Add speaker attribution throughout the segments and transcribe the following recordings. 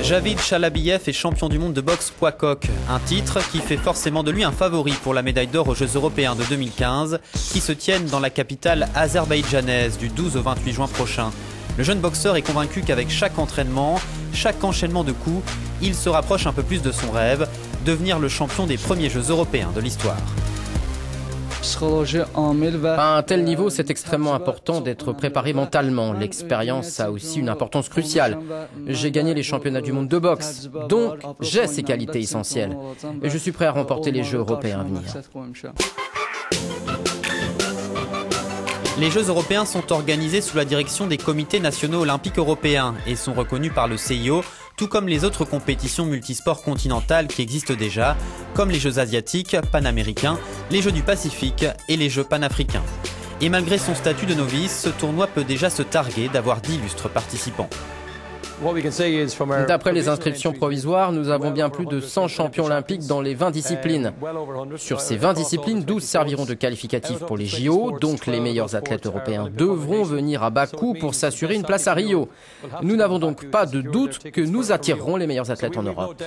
Speaker 1: Javid Chalabiev est champion du monde de boxe poids coq, un titre qui fait forcément de lui un favori pour la médaille d'or aux Jeux européens de 2015 qui se tiennent dans la capitale azerbaïdjanaise du 12 au 28 juin prochain. Le jeune boxeur est convaincu qu'avec chaque entraînement, chaque enchaînement de coups, il se rapproche un peu plus de son rêve, devenir le champion des premiers Jeux européens de l'histoire.
Speaker 2: À un tel niveau, c'est extrêmement important d'être préparé mentalement. L'expérience a aussi une importance cruciale. J'ai gagné les championnats du monde de boxe, donc j'ai ces qualités essentielles. Et je suis prêt à remporter les Jeux européens à venir.
Speaker 1: Les Jeux européens sont organisés sous la direction des comités nationaux olympiques européens et sont reconnus par le CIO, tout comme les autres compétitions multisports continentales qui existent déjà, comme les Jeux asiatiques, panaméricains, les Jeux du Pacifique et les Jeux panafricains. Et malgré son statut de novice, ce tournoi peut déjà se targuer d'avoir d'illustres participants.
Speaker 2: D'après les inscriptions provisoires, nous avons bien plus de 100 champions olympiques dans les 20 disciplines. Sur ces 20 disciplines, 12 serviront de qualificatifs pour les JO, donc les meilleurs athlètes européens devront venir à Bakou pour s'assurer une place à Rio. Nous n'avons donc pas de doute que nous attirerons les meilleurs athlètes en Europe.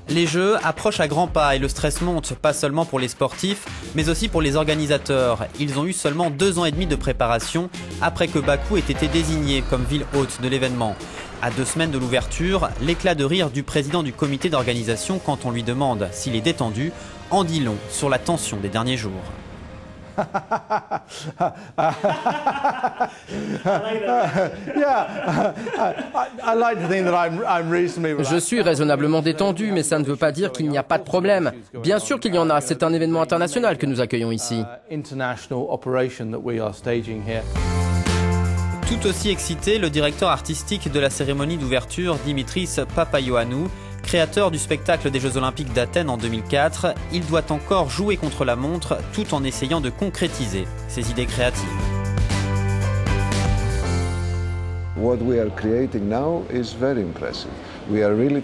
Speaker 1: Les Jeux approchent à grands pas et le stress monte, pas seulement pour les sportifs, mais aussi pour les organisateurs. Ils ont eu seulement 2 ans et demi de préparation après que Bakou ait été désigné comme ville hôte de l'événement. À 2 semaines de l'ouverture, l'éclat de rire du président du comité d'organisation quand on lui demande s'il est détendu en dit long sur la tension des derniers jours.
Speaker 2: Je suis raisonnablement détendu, mais ça ne veut pas dire qu'il n'y a pas de problème. Bien sûr qu'il y en a, c'est un événement international que nous accueillons ici.
Speaker 1: Tout aussi excité, le directeur artistique de la cérémonie d'ouverture, Dimitris Papaioannou, créateur du spectacle des Jeux Olympiques d'Athènes en 2004, il doit encore jouer contre la montre tout en essayant de concrétiser ses idées créatives.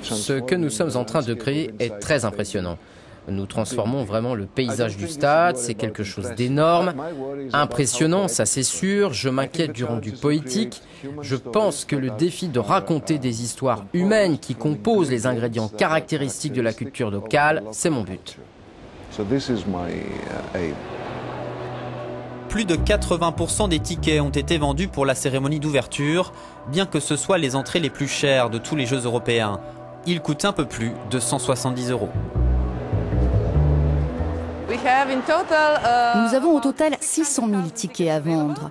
Speaker 2: Ce que nous sommes en train de créer est très impressionnant. Nous transformons vraiment le paysage du stade, c'est quelque chose d'énorme, impressionnant, ça c'est sûr. Je m'inquiète du rendu poétique. Je pense que le défi de raconter des histoires humaines qui composent les ingrédients caractéristiques de la culture locale, c'est mon but.
Speaker 1: Plus de 80% des tickets ont été vendus pour la cérémonie d'ouverture, bien que ce soit les entrées les plus chères de tous les Jeux européens. Ils coûtent un peu plus de 170 €.
Speaker 3: Nous avons au total 600 000 tickets à vendre.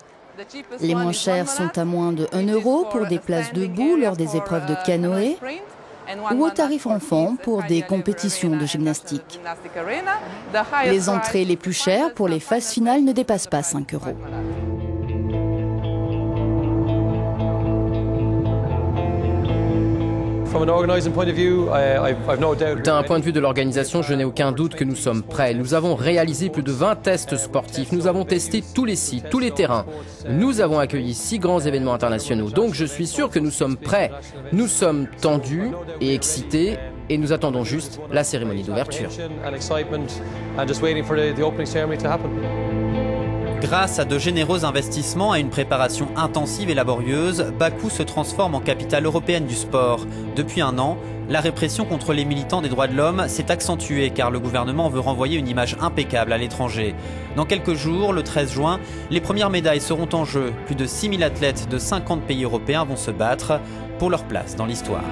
Speaker 3: Les moins chers sont à moins de 1 € pour des places debout lors des épreuves de canoë ou au tarif enfant pour des compétitions de gymnastique. Les entrées les plus chères pour les phases finales ne dépassent pas 5 €.
Speaker 2: D'un point de vue de l'organisation, je n'ai aucun doute que nous sommes prêts. Nous avons réalisé plus de 20 tests sportifs. Nous avons testé tous les sites, tous les terrains. Nous avons accueilli 6 grands événements internationaux. Donc je suis sûr que nous sommes prêts. Nous sommes tendus et excités et nous attendons juste la cérémonie d'ouverture.
Speaker 1: Grâce à de généreux investissements et une préparation intensive et laborieuse, Bakou se transforme en capitale européenne du sport. Depuis 1 an, la répression contre les militants des droits de l'homme s'est accentuée car le gouvernement veut renvoyer une image impeccable à l'étranger. Dans quelques jours, le 13 juin, les premières médailles seront en jeu. Plus de 6000 athlètes de 50 pays européens vont se battre pour leur place dans l'histoire.